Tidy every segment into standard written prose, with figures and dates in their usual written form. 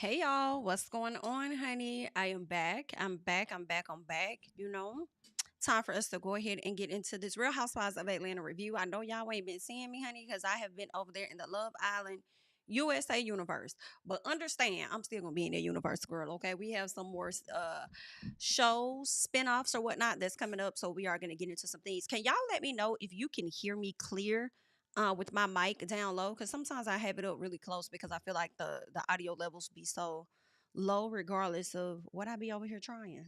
Hey y'all, what's going on, honey? I am back. I'm back. Time for us to go ahead and get into this Real Housewives of Atlanta review. I know y'all ain't been seeing me, honey, because I have been over there in the Love Island USA universe. But understand, I'm still gonna be in the universe, girl. Okay, we have some more shows, spin-offs, or whatnot that's coming up. So we are gonna get into some things. Can y'all let me know if you can hear me clear? With my mic down low, because sometimes I have it up really close because I feel like the audio levels be so low regardless of what I be over here trying.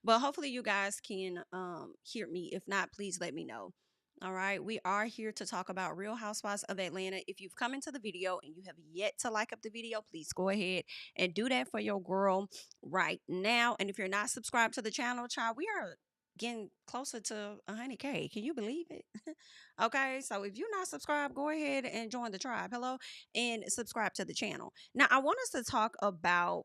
But hopefully you guys can hear me. If not, please let me know. All right, we are here to talk about Real Housewives of Atlanta. If you've come into the video and you have yet to like up the video, please go ahead and do that for your girl right now. And if you're not subscribed to the channel, child, we are getting closer to 100K. Can you believe it? Okay, so if you're not subscribed, go ahead and join the tribe. Hello, and subscribe to the channel. Now, I want us to talk about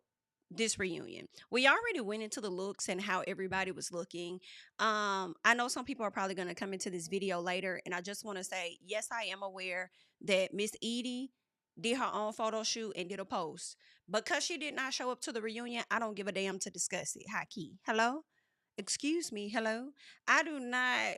this reunion. We already went into the looks and how everybody was looking. I know some people are probably going to come into this video later, and I just want to say, yes, I am aware that Miss Edie did her own photo shoot and did a post. Because she did not show up to the reunion, I don't give a damn to discuss it. High key. Hello? Excuse me. Hello? I do not.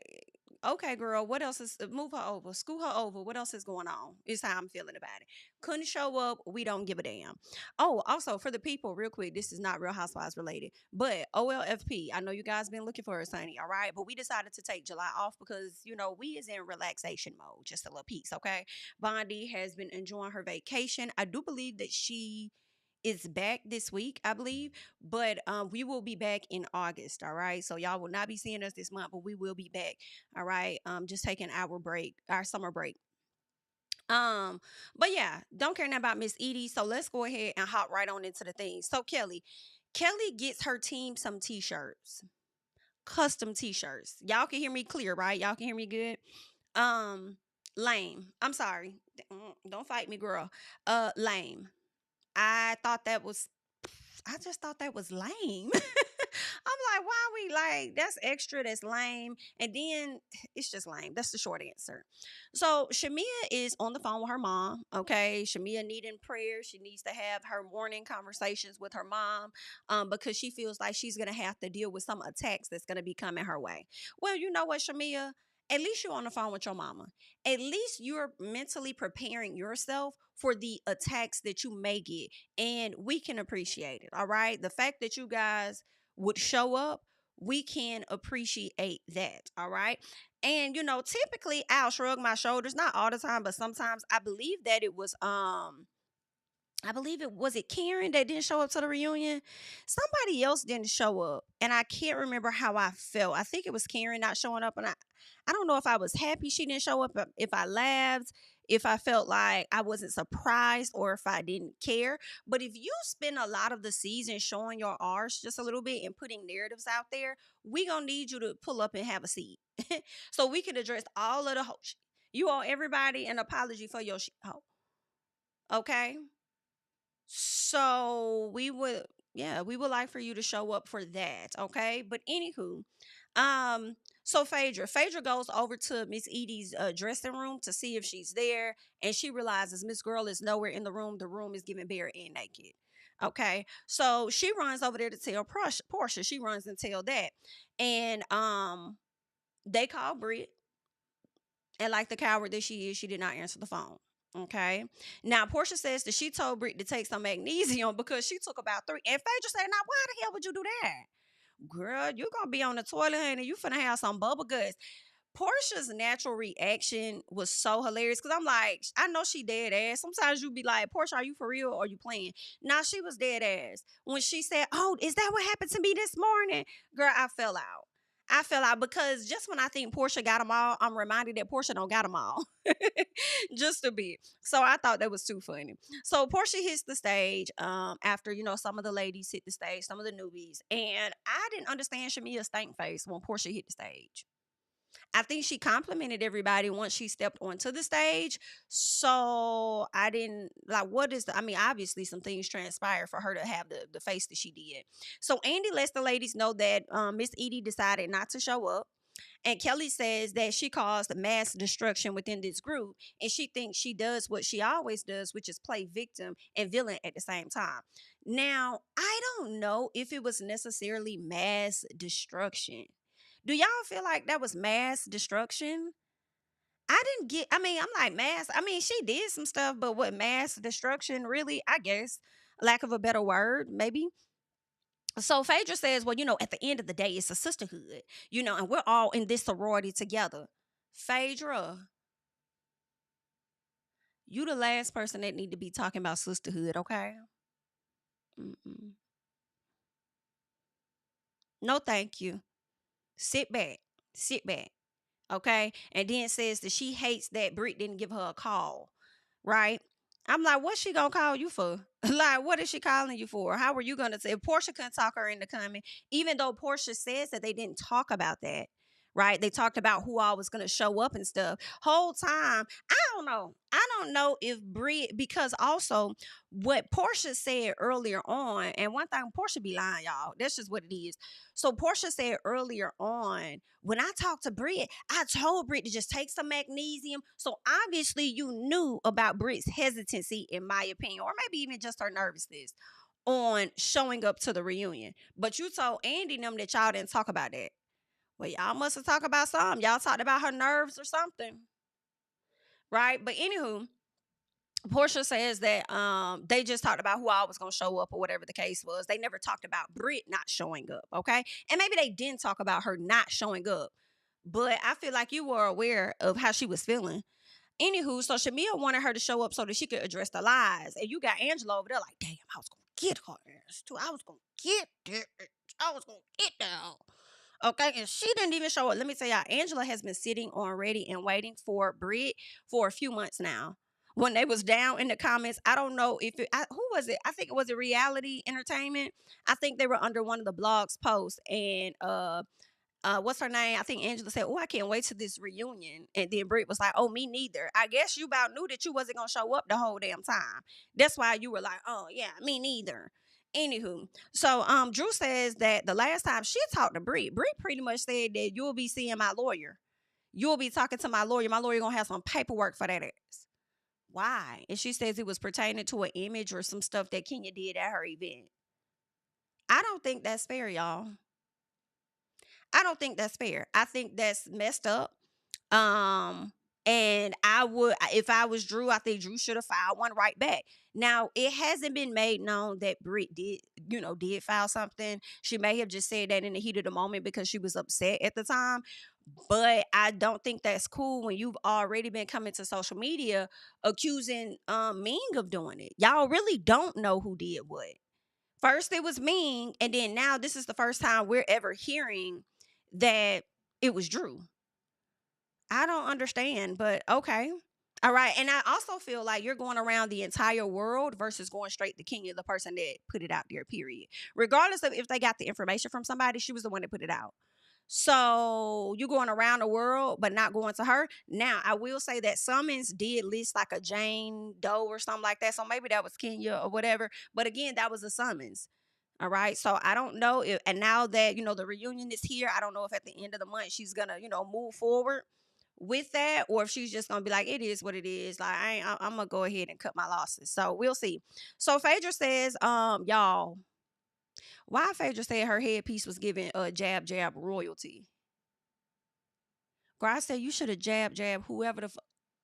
Okay, girl, what else is move her over, school her over? What else is going on? Is how I'm feeling about it. Couldn't show up. We don't give a damn. Oh, also for the people, real quick, this is not Real Housewives related, but OLFP. I know you guys been looking for us, honey. All right, but we decided to take July off because we is in relaxation mode, just a little piece. Okay, Bondi has been enjoying her vacation. I do believe that she is back this week, I believe, but we will be back in August. All right, so y'all will not be seeing us this month, but we will be back. All right, just taking our break, our summer break. Um, but yeah, don't care nothing about Miss Edie. So let's go ahead and hop right on into the things. So Kelly gets her team some t-shirts, custom t-shirts. Y'all can hear me clear, right? Y'all can hear me good. Um, lame. I'm sorry. Don't fight me, girl. Lame. I thought that was I just thought that was lame. I'm like, why are we like, that's extra, that's lame. And then it's just lame. That's the short answer. So Shamia is on the phone with her mom. Okay. Shamia needing prayer. She needs to have her morning conversations with her mom because she feels like she's going to have to deal with some attacks that's going to be coming her way. Well, you know what, Shamia? At least you're on the phone with your mama. At least you're mentally preparing yourself for the attacks that you may get, and we can appreciate it. All right, the fact that you guys would show up, we can appreciate that. All right, and typically I'll shrug my shoulders, not all the time, but sometimes. I believe that it was I believe it was it Karen that didn't show up to the reunion. Somebody else didn't show up, and I can't remember how I felt. I think it was Karen not showing up, and I don't know if I was happy she didn't show up, if I laughed, if I felt like I wasn't surprised, or if I didn't care. But if you spend a lot of the season showing your arse just a little bit and putting narratives out there, we gonna need you to pull up and have a seat, so we can address all of the you owe everybody an apology for your hoe. Okay. So we would like for you to show up for that, okay? But anywho, so Phaedra goes over to Miss Edie's dressing room to see if she's there, and she realizes Miss Girl is nowhere in the room. The room is giving bare and naked. Okay, so she runs over there to tell Porsha. She runs and tell that, and they call Brit, and like the coward that she is, she did not answer the phone. Okay. Now Portia says that she told Britt to take some magnesium because she took about three. And Phaedra said, "Now why the hell would you do that, girl? You're gonna be on the toilet, honey. You finna have some bubble guts." Portia's natural reaction was so hilarious because I'm like, I know she dead ass. Sometimes you be like, Portia, are you for real or are you playing? Now she was dead ass when she said, "Oh, is that what happened to me this morning?" Girl, I fell out. I fell out because just when I think Portia got them all, I'm reminded that Portia don't got them all. Just a bit. So I thought that was too funny. So Portia hits the stage after, some of the ladies hit the stage, some of the newbies. And I didn't understand Shamia's stank face when Portia hit the stage. I think she complimented everybody once she stepped onto the stage. So I didn't like I mean, obviously some things transpired for her to have the face that she did. So Andy lets the ladies know that Miss Edie decided not to show up. And Kelly says that she caused mass destruction within this group, and she thinks she does what she always does, which is play victim and villain at the same time. Now, I don't know if it was necessarily mass destruction. Do y'all feel like that was mass destruction? I didn't get, I mean, I'm like, mass, I mean, she did some stuff, but what mass destruction really, I guess, lack of a better word, maybe. So Phaedra says, well, at the end of the day, it's a sisterhood, and we're all in this sorority together. Phaedra, you the last person that need to be talking about sisterhood, okay? Mm-mm. No, thank you. Sit back. Sit back. Okay. And then says that she hates that Britt didn't give her a call. Right. I'm like, what's she gonna call you for? Like, what is she calling you for? How are you gonna say if Porsha couldn't talk her into coming, even though Porsha says that they didn't talk about that, right? They talked about who all was gonna show up and stuff. Whole time, I don't know. I don't know if Britt, because also what Porsha said earlier on, and one thing Porsha be lying, y'all. That's just what it is. So Porsha said earlier on, when I talked to Britt, I told Britt to just take some magnesium. So obviously you knew about Britt's hesitancy, in my opinion, or maybe even just her nervousness on showing up to the reunion. But you told Andy and them that y'all didn't talk about that. Well, y'all must have talked about something. Y'all talked about her nerves or something. Right? But anywho, Porsha says that they just talked about who all was gonna show up or whatever the case was. They never talked about Britt not showing up, okay? And maybe they didn't talk about her not showing up. But I feel like you were aware of how she was feeling. Anywho, so Shamia wanted her to show up so that she could address the lies. And you got Angela over there like, damn, I was gonna get her ass too. I was gonna get there. I was gonna get there. Okay, and she didn't even show up. Let me tell y'all, Angela has been sitting on ready and waiting for Britt for a few months now. When they was down in the comments, I don't know if who was it? I think it was a Reality Entertainment. I think they were under one of the blogs posts, and what's her name? I think Angela said, "Oh, I can't wait to this reunion." And then Britt was like, "Oh, me neither." I guess you about knew that you wasn't gonna show up the whole damn time. That's why you were like, "Oh yeah, me neither." Anywho, so Drew says that the last time she talked to Britt pretty much said that you'll be seeing my lawyer. You'll be talking to my lawyer. My lawyer gonna have some paperwork for that ass. Why? And she says it was pertaining to an image or some stuff that Kenya did at her event. I don't think that's fair, y'all. I don't think that's fair. I think that's messed up. Um, and I would, if I was Drew, I think Drew should have filed one right back. Now, it hasn't been made known that Britt did file something. She may have just said that in the heat of the moment because she was upset at the time. But I don't think that's cool when you've already been coming to social media accusing Ming of doing it. Y'all really don't know who did what. First it was Ming, and then now this is the first time we're ever hearing that it was Drew. I don't understand, but okay. All right. And I also feel like you're going around the entire world versus going straight to Kenya, the person that put it out there, period. Regardless of if they got the information from somebody, she was the one that put it out. So you going around the world, but not going to her. Now, I will say that Summons did list like a Jane Doe or something like that. So maybe that was Kenya or whatever. But again, that was a summons. All right. So I don't know if, and now that, the reunion is here, I don't know if at the end of the month she's going to, move forward with that, or if she's just gonna be like, it is what it is. Like, I'm gonna go ahead and cut my losses. So we'll see. So Phaedra says, y'all, why Phaedra said her headpiece was given a jab royalty. Girl, I said you should have jab whoever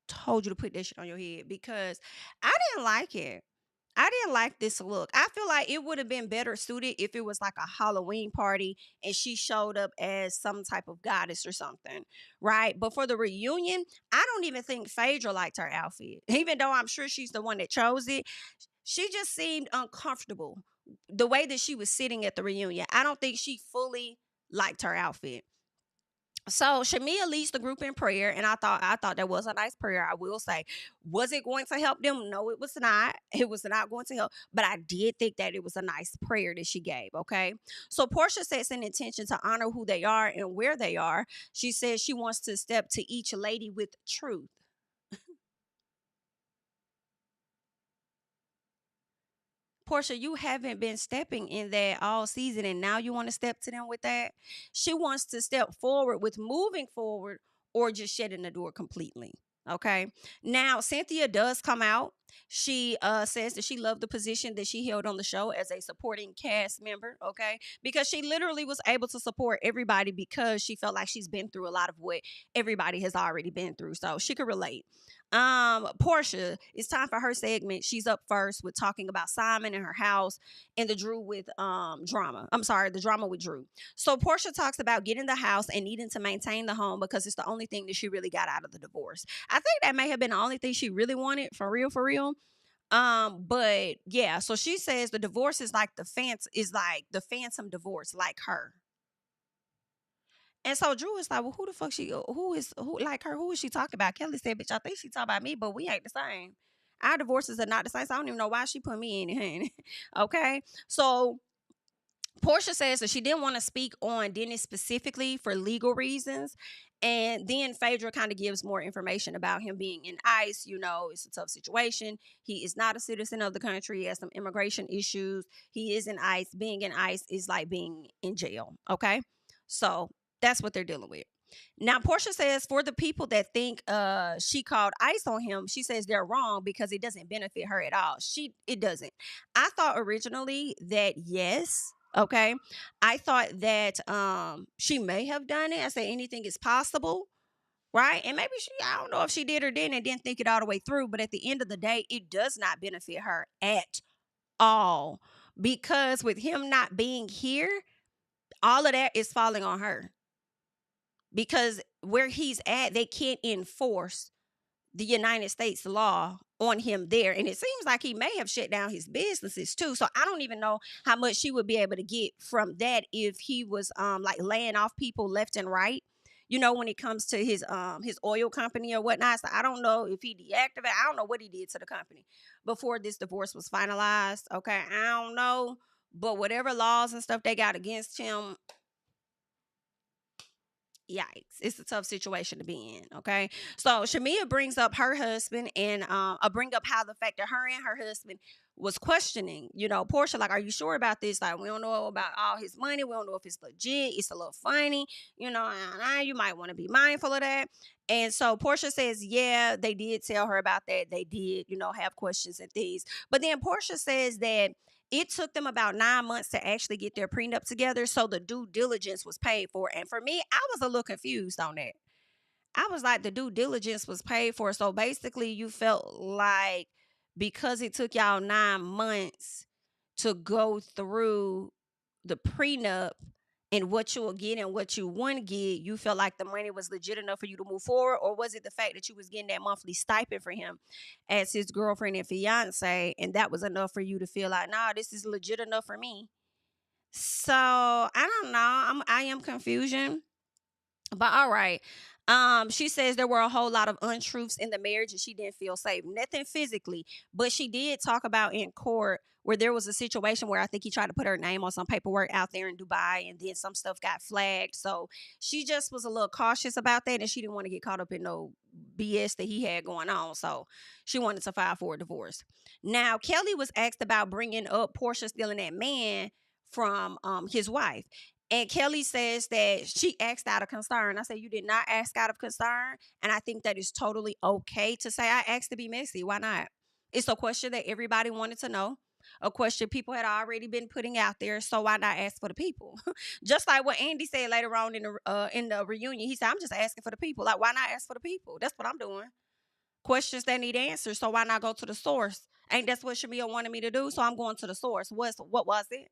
told you to put that shit on your head, because I didn't like it. I didn't like this look. I feel like it would have been better suited if it was like a Halloween party and she showed up as some type of goddess or something, right? But for the reunion, I don't even think Phaedra liked her outfit. Even though I'm sure she's the one that chose it, she just seemed uncomfortable the way that she was sitting at the reunion. I don't think she fully liked her outfit. So Shamia leads the group in prayer, and I thought that was a nice prayer. I will say, was it going to help them? No, it was not. It was not going to help, but I did think that it was a nice prayer that she gave. Okay, so Porsha sets an intention to honor who they are and where they are. She says she wants to step to each lady with truth. Porsha, you haven't been stepping in that all season, and now you want to step to them with that. She wants to step forward with moving forward or just shutting the door completely. Okay. Now, Cynthia does come out. She says that she loved the position that she held on the show as a supporting cast member. Okay. Because she literally was able to support everybody because she felt like she's been through a lot of what everybody has already been through. So she could relate. Porsha, it's time for her segment. She's up first with talking about Simon and her house and the Drew with drama. I'm sorry, the drama with Drew. So Porsha talks about getting the house and needing to maintain the home because it's the only thing that she really got out of the divorce. I think that may have been the only thing she really wanted, for real, for real. But yeah, so she says the divorce is like the phantom divorce, like her. And so Drew is like, well, who the fuck who like her? Who is she talking about? Kelly said, bitch, I think she talking about me, but we ain't the same. Our divorces are not the same. So I don't even know why she put me in it, honey. Okay. So Porsha says that she didn't want to speak on Dennis specifically for legal reasons. And then Phaedra kind of gives more information about him being in ICE. You know, it's a tough situation. He is not a citizen of the country. He has some immigration issues. He is in ICE. Being in ICE is like being in jail. Okay. So that's what they're dealing with. Now, Porsha says for the people that think she called ICE on him, she says they're wrong because it doesn't benefit her at all. It doesn't. I thought originally that yes. Okay. I thought that she may have done it. I said anything is possible. Right. And maybe I don't know if she did or didn't and didn't think it all the way through. But at the end of the day, it does not benefit her at all. Because with him not being here, all of that is falling on her. Because where he's at, they can't enforce the United States law on him there. And it seems like he may have shut down his businesses too. So I don't even know how much she would be able to get from that if he was like laying off people left and right. You know, when it comes to his oil company or whatnot. So I don't know if he deactivated. I don't know what he did to the company before this divorce was finalized. Okay, I don't know. But whatever laws and stuff they got against him, yikes, it's a tough situation to be in. Okay, so Shamia brings up her husband and bring up how the fact that her and her husband was questioning, you know, Porsha, like, are you sure about this? Like, we don't know about all his money. We don't know if it's legit. It's a little funny, you know, you might want to be mindful of that. And so Porsha says, yeah, they did tell her about that. They did, you know, have questions and things. But then Porsha says that it took them about 9 months to actually get their prenup together. So the due diligence was paid for. And for me, I was a little confused on that. I was like, the due diligence was paid for. So basically, you felt like because it took y'all 9 months to go through the prenup and what you'll get and what you wouldn't get, you felt like the money was legit enough for you to move forward? Or was it the fact that you was getting that monthly stipend for him as his girlfriend and fiance, and that was enough for you to feel like, nah, this is legit enough for me? So I don't know. I am confusion. But all right. She says there were a whole lot of untruths in the marriage and she didn't feel safe. Nothing physically, but she did talk about in court where there was a situation where I think he tried to put her name on some paperwork out there in Dubai and then some stuff got flagged. So she just was a little cautious about that and she didn't want to get caught up in no BS that he had going on. So she wanted to file for a divorce. Now, Kelly was asked about bringing up Porsha stealing that man from his wife. And Kelly says that she asked out of concern. I said, you did not ask out of concern. And I think that is totally okay to say, I asked to be messy. Why not? It's a question that everybody wanted to know. A question people had already been putting out there. So why not ask for the people? Just like what Andy said later on in the reunion. He said, I'm just asking for the people. Like, why not ask for the people? That's what I'm doing. Questions that need answers. So why not go to the source? Ain't that's what Shamia wanted me to do? So I'm going to the source. What was it?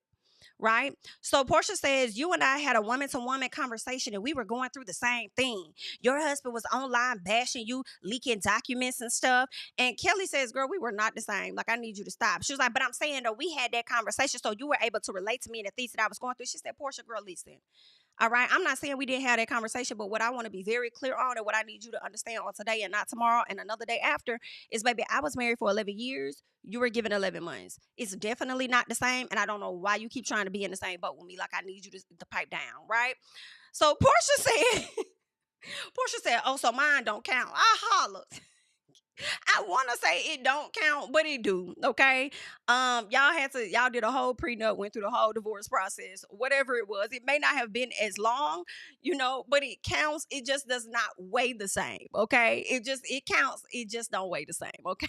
Right? So Porsha says, you and I had a woman-to-woman conversation and we were going through the same thing. Your husband was online bashing you, leaking documents and stuff. And Kelly says, girl, we were not the same. Like, I need you to stop. She was like, but I'm saying, though, we had that conversation so you were able to relate to me and the things that I was going through. She said, Porsha, girl, listen. All right. I'm not saying we didn't have that conversation, but what I want to be very clear on and what I need you to understand on today and not tomorrow and another day after is, baby, I was married for 11 years. You were given 11 months. It's definitely not the same. And I don't know why you keep trying to be in the same boat with me. Like, I need you to pipe down. Right. So Porsha said, oh, so mine don't count. I hollered. I want to say it don't count, but it do. Okay. Y'all did a whole prenup, went through the whole divorce process, whatever it was. It may not have been as long, but it counts. It just does not weigh the same. Okay. It counts. It just don't weigh the same. Okay.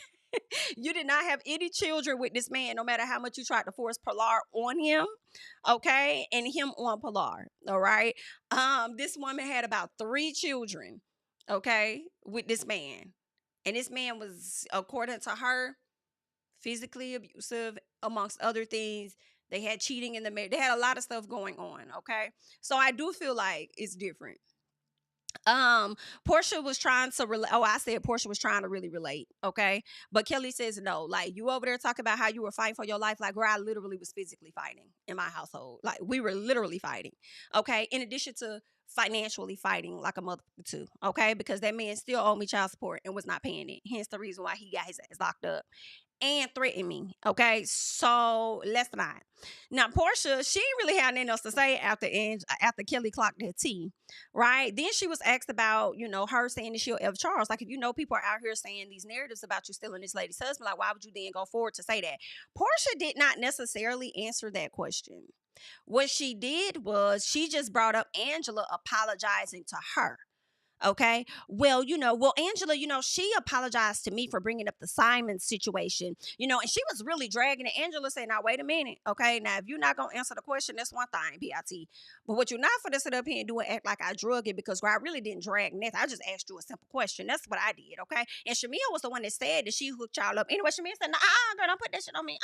You did not have any children with this man, no matter how much you tried to force Pilar on him. Okay. And him on Pilar. All right. This woman had about 3 children. Okay. With this man. And this man was, according to her, physically abusive, amongst other things. They had cheating in the marriage. They had a lot of stuff going on. Okay. So I do feel like it's different. Porsha was trying to relate. Oh, I said Porsha was trying to really relate. Okay. But Kelly says no. Like, you over there talking about how you were fighting for your life. Like, girl, I literally was physically fighting in my household. Like, we were literally fighting. Okay. In addition to financially fighting like a mother too. Okay. Because that man still owed me child support and was not paying it. Hence the reason why he got his ass locked up and threatened me. Okay, so let's not. Now, Porsha, she ain't really had nothing else to say after Kelly clocked her tea, right? Then she was asked about, her saying that she'll ever Charles. Like, if people are out here saying these narratives about you stealing this lady's husband, like, why would you then go forward to say that? Porsha did not necessarily answer that question. What she did was she just brought up Angela apologizing to her. Okay. Well, Angela, she apologized to me for bringing up the Simon situation, and she was really dragging it. Angela said, now, wait a minute. Okay. Now, if you're not going to answer the question, that's one thing, PIT. But what you're not for to sit up here and do and act like I drug it, because girl, I really didn't drag nothing. I just asked you a simple question. That's what I did. Okay. And Shamia was the one that said that she hooked y'all up. Anyway, Shamia said, girl, don't put that shit on me.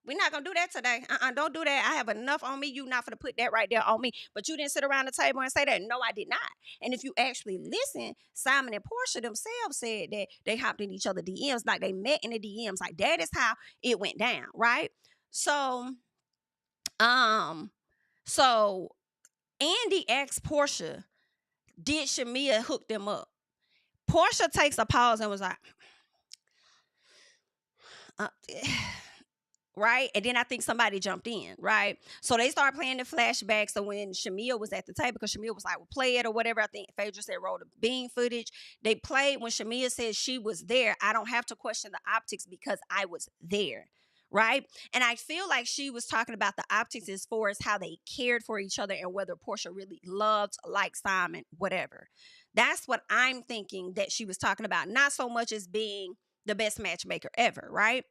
We're not going to do that today. Don't do that. I have enough on me. You not going to put that right there on me. But you didn't sit around the table and say that. No, I did not. And if you actually listen, Simon and Porsha themselves said that they hopped in each other DMs, like they met in the DMs. Like, that is how it went down, right? So Andy asked Porsha, did Shamia hook them up? Porsha takes a pause and was like, right? And then I think somebody jumped in, right? So they started playing the flashbacks of when Shamia was at the table, because Shamia was like, well, play it or whatever. I think Phaedra said roll the bean footage. They played when Shamia said she was there. I don't have to question the optics because I was there, right? And I feel like she was talking about the optics as far as how they cared for each other and whether Porsha really loved, liked Simon, whatever. That's what I'm thinking that she was talking about. Not so much as being the best matchmaker ever, right?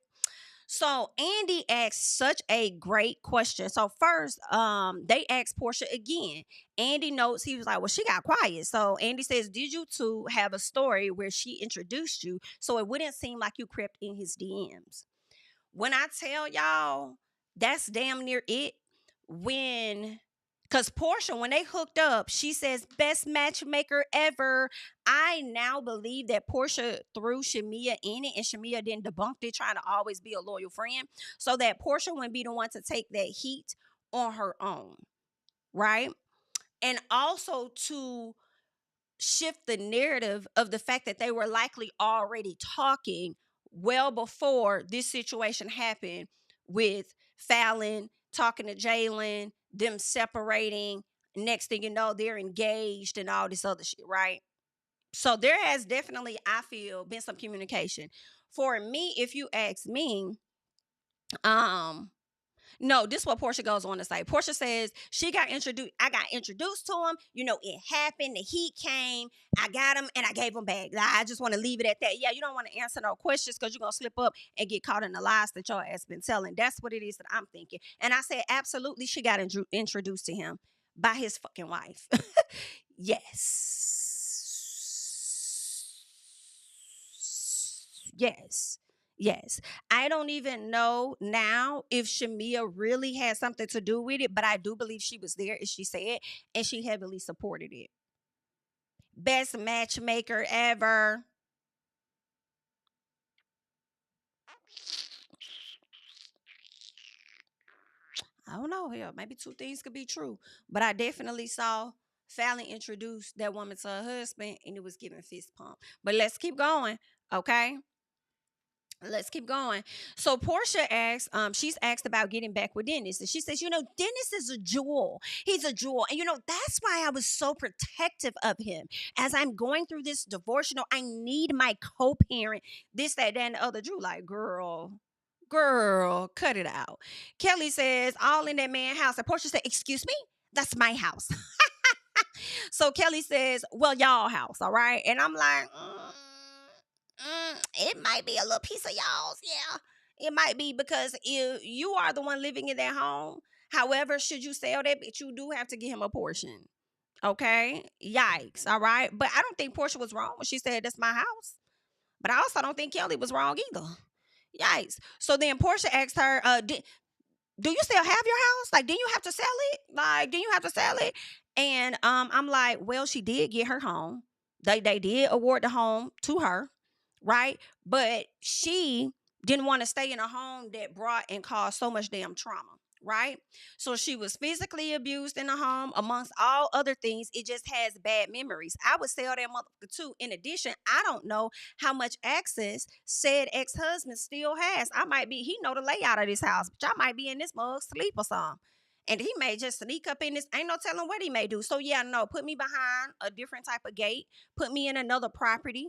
So Andy asked such a great question. So first, they asked Porsha again. Andy notes, he was like, well, she got quiet. So Andy says, did you two have a story where she introduced you so it wouldn't seem like you crept in his DMs? When I tell y'all, that's damn near it. Because Porsha, when they hooked up, she says, best matchmaker ever. I now believe that Porsha threw Shamia in it, and Shamia then debunked it, trying to always be a loyal friend, so that Porsha wouldn't be the one to take that heat on her own, right? And also to shift the narrative of the fact that they were likely already talking well before this situation happened, with Fallon talking to Jalen, them separating. Next thing you know, they're engaged and all this other shit, right? So there has definitely, I feel, been some communication. For me, if you ask me, no, this is what Porsha goes on to say. Porsha says she got introduced. I got introduced to him. It happened. The heat came. I got him and I gave him back. I just want to leave it at that. Yeah, you don't want to answer no questions because you're going to slip up and get caught in the lies that your ass been telling. That's what it is that I'm thinking. And I said, absolutely, she got introduced to him by his fucking wife. Yes. Yes. Yes. I don't even know now if Shamia really had something to do with it, but I do believe she was there, as she said, and she heavily supported it. Best matchmaker ever. I don't know. Hell, maybe two things could be true, but I definitely saw Fallon introduce that woman to her husband, and it was giving fist pump. But let's keep going, okay? Let's keep going. So Porsha asks, she's asked about getting back with Dennis. And she says, Dennis is a jewel. He's a jewel. And that's why I was so protective of him. As I'm going through this divorce, I need my co-parent, this, that, and the other. Drew, like, girl, cut it out. Kelly says, all in that man house. And Porsha said, excuse me? That's my house. So Kelly says, well, y'all house, all right? And I'm like, it might be a little piece of y'all's. Yeah, it might be because you are the one living in that home. However, should you sell that bitch, you do have to give him a portion. Okay? Yikes. All right? But I don't think Porsha was wrong when she said, that's my house. But I also don't think Kelly was wrong either. Yikes. So then Porsha asked her, do you still have your house? Like, didn't you have to sell it? Like, didn't you have to sell it? And I'm like, well, she did get her home. They did award the home to her, right? But she didn't want to stay in a home that brought and caused so much damn trauma, right? So she was physically abused in the home, amongst all other things. It just has bad memories. I would sell that motherfucker too. In addition, I don't know how much access said ex-husband still has. He know the layout of this house, but I might be in this mug sleep or something. And he may just sneak up in this. Ain't no telling what he may do. So yeah, no, put me behind a different type of gate. Put me in another property.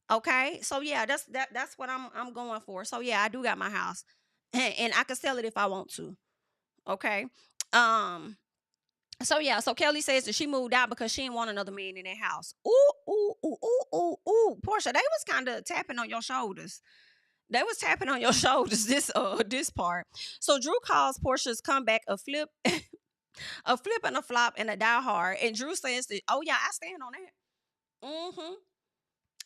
Okay. So yeah, that's what I'm going for. So yeah, I do got my house. And I can sell it if I want to. Okay. Um, so yeah, so Kelly says that she moved out because she didn't want another man in that house. Ooh. Porsha, they was kind of tapping on your shoulders. They was tapping on your shoulders this part. So Drew calls Porsha's comeback a flip, a flip and a flop and a die hard. And Drew says that, oh yeah, I stand on that.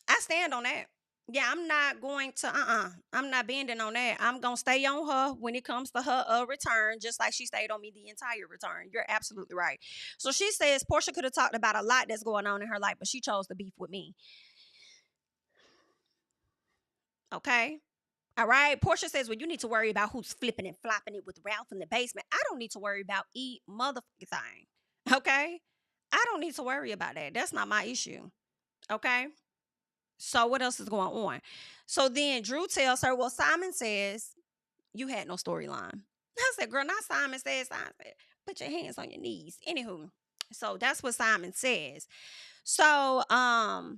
I stand on that. Yeah, I'm not going to, I'm not bending on that. I'm going to stay on her when it comes to her return, just like she stayed on me the entire return. You're absolutely right. So she says Porsha could have talked about a lot that's going on in her life, but she chose to beef with me. Okay. All right. Porsha says, well, you need to worry about who's flipping and flopping it with Ralph in the basement. I don't need to worry about motherfucking thing. Okay. I don't need to worry about that. That's not my issue. Okay. So what else is going on? So then Drew tells her, well, Simon says you had no storyline. I said, girl, not Simon says. Simon said, put your hands on your knees. Anywho, so that's what Simon says. So, oh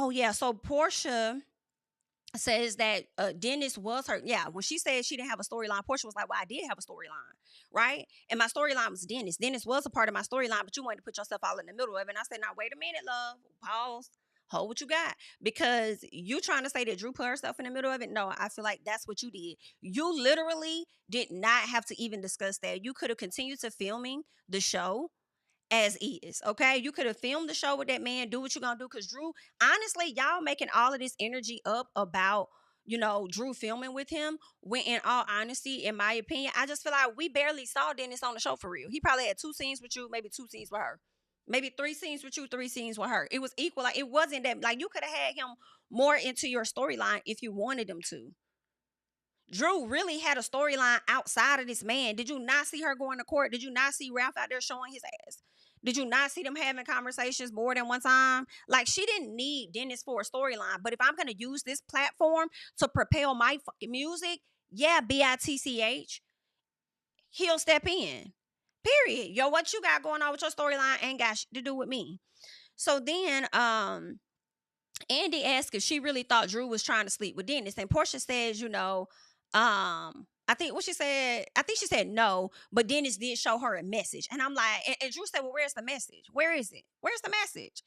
yeah. So Porsha says that Dennis was her. Yeah, when she said she didn't have a storyline, Porsha was like, well, I did have a storyline, right? And my storyline was Dennis. Dennis was a part of my storyline, but you wanted to put yourself all in the middle of it. And I said, now, wait a minute, love. Pause. Hold what you got. Because you trying to say that Drew put herself in the middle of it? No, I feel like that's what you did. You literally did not have to even discuss that. You could have continued to filming the show as is. Okay, you could have filmed the show with that man. Do what you're gonna do, because Drew, honestly, y'all making all of this energy up about Drew filming with him, when in all honesty, in my opinion, I just feel like we barely saw Dennis on the show for real. He probably had 2 scenes with you, maybe 2 scenes with her, maybe 3 scenes with you, 3 scenes with her. It was equal. Like, it wasn't that, like, you could have had him more into your storyline if you wanted him to. Drew really had a storyline outside of this man. Did you not see her going to court? Did you not see Ralph out there showing his ass? Did you not see them having conversations more than one time? Like, she didn't need Dennis for a storyline. But if I'm going to use this platform to propel my fucking music, yeah, BITCH, he'll step in. Period. Yo, what you got going on with your storyline ain't got shit to do with me. So then, Andy asked if she really thought Drew was trying to sleep with Dennis. And Porsha says, I think she said no, but Dennis did show her a message. And I'm like, and Drew said, well, where's the message? Where is it? Where's the message?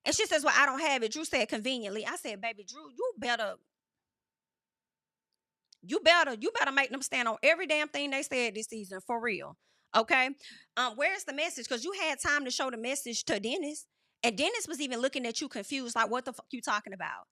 And she says, well, I don't have it. Drew said, conveniently. I said, baby, Drew, you better make them stand on every damn thing they said this season, for real. Okay. Where's the message? Because you had time to show the message to Dennis. And Dennis was even looking at you confused, like, what the fuck you talking about?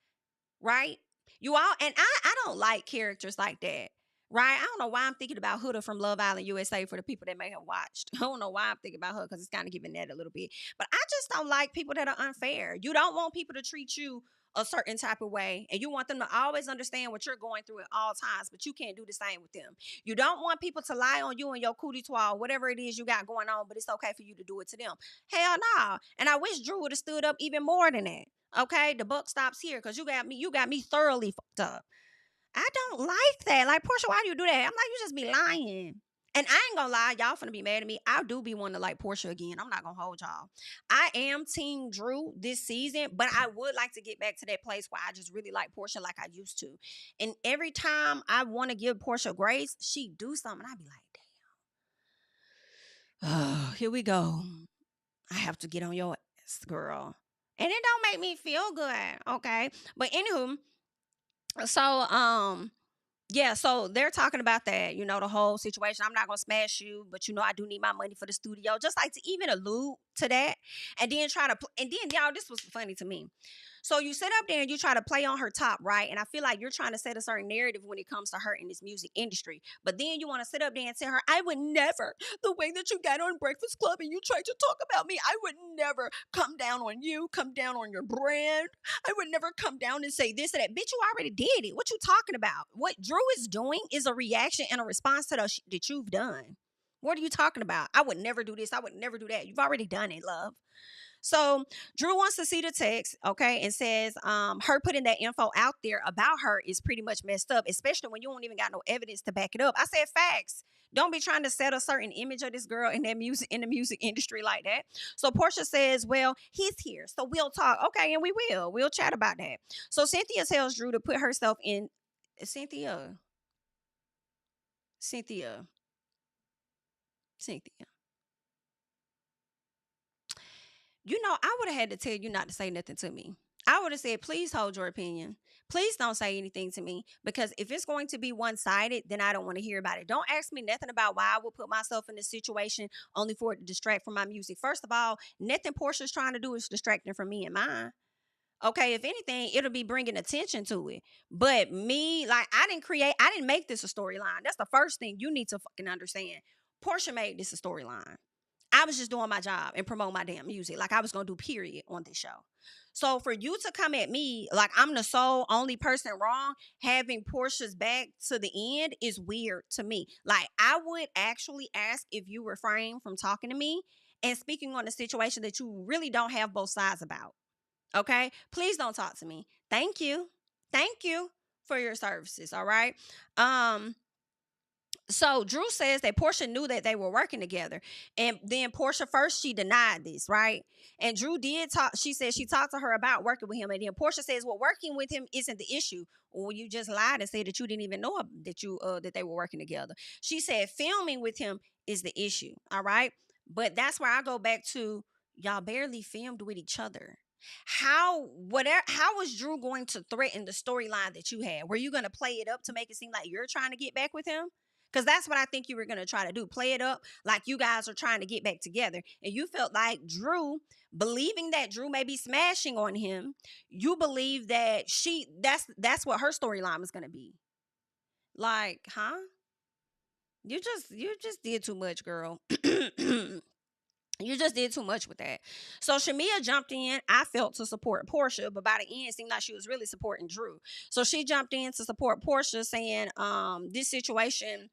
Right? You all, and I don't like characters like that. Right? I don't know why I'm thinking about Huda from Love Island USA, for the people that may have watched. I don't know why I'm thinking about her, because it's kind of giving that a little bit. But I just don't like people that are unfair. You don't want people to treat you a certain type of way, and you want them to always understand what you're going through at all times, but you can't do the same with them. You don't want people to lie on you and your cootie twirl, whatever it is you got going on, but it's okay for you to do it to them. Hell no. And I wish Drew would have stood up even more than that. Okay, the buck stops here because you got me thoroughly fucked up. I don't like that. Like, Porsha, why do you do that? I'm like, you just be lying. And I ain't gonna lie, y'all finna be mad at me. I do be wanting to like Porsha again. I'm not gonna hold y'all. I am Team Drew this season, but I would like to get back to that place where I just really like Porsha like I used to. And every time I want to give Porsha grace, she do something. I be like, damn. Oh, here we go. I have to get on your ass, girl. And it don't make me feel good, okay? But anywho, so yeah, so they're talking about that, the whole situation. I'm not gonna smash you, but I do need my money for the studio. Just like to even allude to that, and then and then y'all, this was funny to me. So you sit up there and you try to play on her top, right? And I feel like you're trying to set a certain narrative when it comes to her in this music industry. But then you want to sit up there and tell her, I would never, the way that you got on Breakfast Club and you tried to talk about me, I would never come down on you, come down on your brand. I would never come down and say this and that. Bitch, you already did it. What you talking about? What Drew is doing is a reaction and a response to the that you've done. What are you talking about? I would never do this. I would never do that. You've already done it, love. So Drew wants to see the text, okay, and says her putting that info out there about her is pretty much messed up, especially when you don't even got no evidence to back it up. I said facts. Don't be trying to set a certain image of this girl in the music industry like that. So Porsha says, well, he's here, so we'll talk. Okay, and we'll chat about that. So Cynthia tells Drew to put herself in Cynthia. I would have had to tell you not to say nothing to me. I would have said, please hold your opinion. Please don't say anything to me, because if it's going to be one-sided, then I don't want to hear about it. Don't ask me nothing about why I would put myself in this situation only for it to distract from my music. First of all, nothing Portia's trying to do is distracting from me and mine. Okay, if anything, it'll be bringing attention to it. But me, like, I didn't make this a storyline. That's the first thing you need to fucking understand. Porsha made this a storyline. I was just doing my job and promote my damn music like I was going to do, period, on this show. So for you to come at me like I'm the sole only person wrong, having Porsha's back to the end is weird to me. Like, I would actually ask if you refrain from talking to me and speaking on a situation that you really don't have both sides about. Okay? Please don't talk to me. Thank you. Thank you for your services, all right? So Drew says that Porsha knew that they were working together. And then Porsha first, she denied this, right? And Drew did talk. She said she talked to her about working with him. And then Porsha says, well, working with him isn't the issue. Well, you just lied and said that you didn't even know that they were working together. She said filming with him is the issue, all right? But that's where I go back to, y'all barely filmed with each other. How was Drew going to threaten the storyline that you had? Were you going to play it up to make it seem like you're trying to get back with him? Because that's what I think you were going to try to do. Play it up like you guys are trying to get back together. And you felt like Drew, believing that Drew may be smashing on him, you believe that that's what her storyline was going to be. Like, huh? You just did too much, girl. You just did too much with that. So Shamia jumped in, I felt, to support Porsha, but by the end, it seemed like she was really supporting Drew. So she jumped in to support Porsha, saying this situation,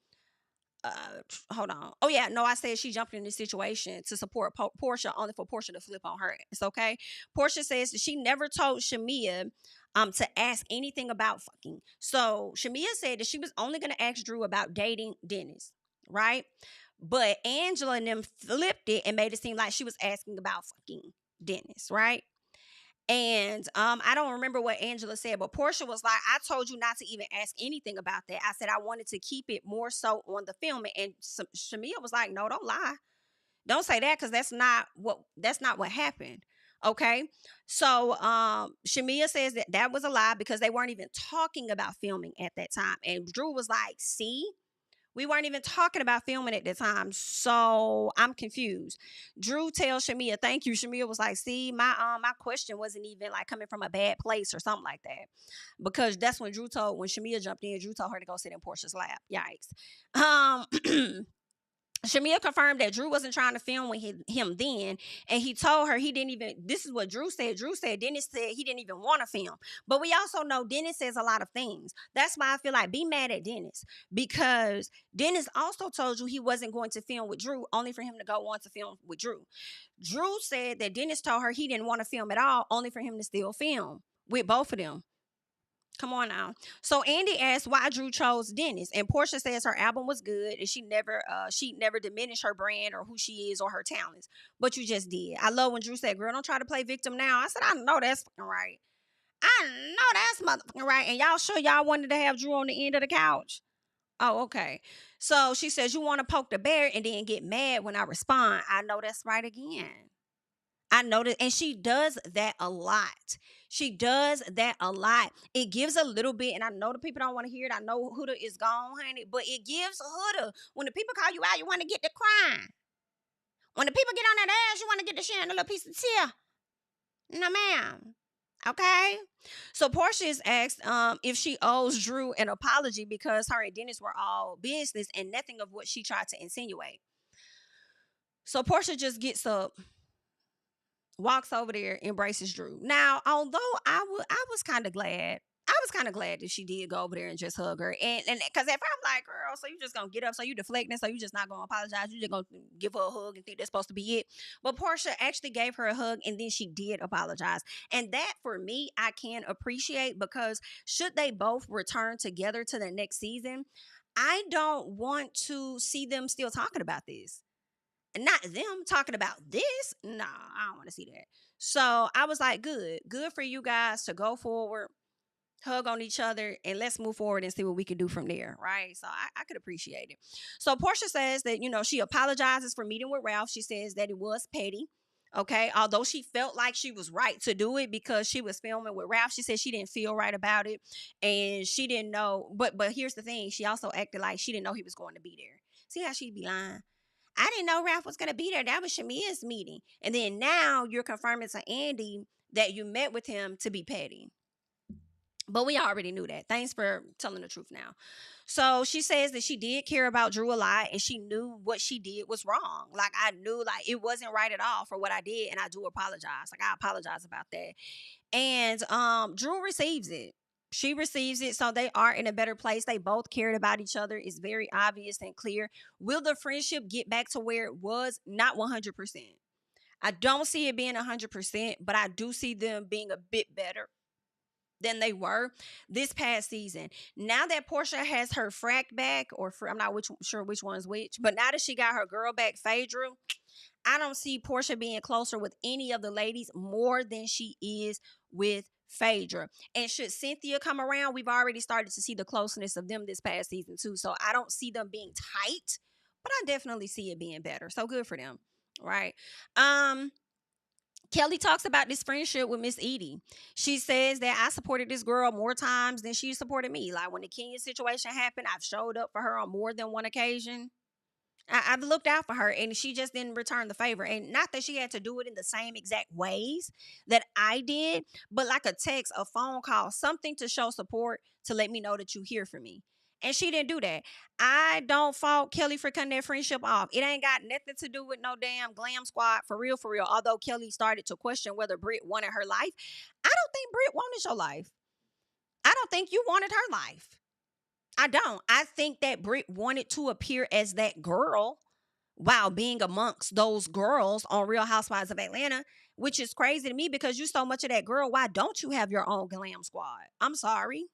hold on. Oh, yeah, no, I said she jumped in this situation to support Porsha, only for Porsha to flip on her. It's okay. Porsha says that she never told Shamia to ask anything about fucking. So Shamia said that she was only going to ask Drew about dating Dennis, right? But Angela and them flipped it and made it seem like she was asking about fucking Dennis, right? And I don't remember what Angela said, but Porsha was like, I told you not to even ask anything about that. I said I wanted to keep it more so on the filming. And Shamia was like, no, don't lie. Don't say that, because that's not what happened. Okay. So Shamia says that was a lie because they weren't even talking about filming at that time. And Drew was like, see? We weren't even talking about filming at the time, so I'm confused. Drew tells Shamia, thank you. Shamia was like, see, my question wasn't even like coming from a bad place or something like that. Because that's when Shamia jumped in, Drew told her to go sit in Portia's lap. Yikes. Shamia confirmed that Drew wasn't trying to film with him then, and he told her he didn't even. This is what Drew said. Drew said Dennis said he didn't even want to film. But we also know Dennis says a lot of things. That's why I feel like be mad at Dennis, because Dennis also told you he wasn't going to film with Drew, only for him to go on to film with Drew. Drew said that Dennis told her he didn't want to film at all, only for him to still film with both of them. Come on now. So Andy asked why Drew chose Dennis, and Porsha says her album was good and she never diminished her brand or who she is or her talents. But you just did. I love when Drew said, "Girl, don't try to play victim now." I said, "I know that's fucking right. I know that's motherfucking right." And y'all sure y'all wanted to have Drew on the end of the couch? Oh, okay. So she says, "You want to poke the bear and then get mad when I respond." I know that's right again. I noticed, and she does that a lot. She does that a lot. It gives a little bit, and I know the people don't want to hear it. I know Huda is gone, honey, but it gives Huda. When the people call you out, you want to get the crying. When the people get on that ass, you want to get the sharing a little piece of tear. No, ma'am. Okay. So Porsha is asked if she owes Drew an apology because her and Dennis were all business and nothing of what she tried to insinuate. So Porsha just gets up, walks over there, embraces Drew. Now, although I was kind of glad. I was kind of glad that she did go over there and just hug her. And because at first I'm like, girl, so you just gonna get up, so you deflecting, so you just not gonna apologize, you just gonna give her a hug and think that's supposed to be it. But Porsha actually gave her a hug and then she did apologize. And that for me, I can appreciate, because should they both return together to the next season, I don't want to see them still talking about this. Not them talking about this. No, I don't want to see that. So I was like, good for you guys to go forward, hug on each other, and let's move forward and see what we can do from there, right? So I could appreciate it. So Porsha says that, she apologizes for meeting with Ralph. She says that it was petty. Okay, although she felt like she was right to do it because she was filming with Ralph, she said she didn't feel right about it, and she didn't know. But here's the thing: she also acted like she didn't know he was going to be there. See how she'd be lying? I didn't know Ralph was going to be there. That was Shamia's meeting. And then now you're confirming to Andy that you met with him to be petty. But we already knew that. Thanks for telling the truth now. So she says that she did care about Drew a lot and she knew what she did was wrong. Like, I knew like it wasn't right at all for what I did, and I do apologize. Like, I apologize about that. And Drew receives it. She receives it, so they are in a better place. They both cared about each other. It's very obvious and clear. Will the friendship get back to where it was? Not 100%. I don't see it being 100%, but I do see them being a bit better than they were this past season. Now that Porsha has her frack back, I'm not sure which one's which, but now that she got her girl back, Phaedra, I don't see Porsha being closer with any of the ladies more than she is with Phaedra. And should Cynthia come around, we've already started to see the closeness of them this past season too. So I don't see them being tight, but I definitely see it being better. So good for them, right? Kelly talks about this friendship with Miss Edie. She says that I supported this girl more times than she supported me. Like, when the Kenya situation happened, I've showed up for her on more than one occasion. I've looked out for her, and she just didn't return the favor. And not that she had to do it in the same exact ways that I did, but like a text, a phone call, something to show support, to let me know that you hear from me. And she didn't do that. I don't fault Kelly for cutting that friendship off. It ain't got nothing to do with no damn glam squad, for real, for real. Although Kelly started to question whether Britt wanted her life. I don't think Britt wanted your life. I don't think you wanted her life. I don't. I think that Britt wanted to appear as that girl while being amongst those girls on Real Housewives of Atlanta, which is crazy to me because you so much of that girl. Why don't you have your own glam squad? I'm sorry.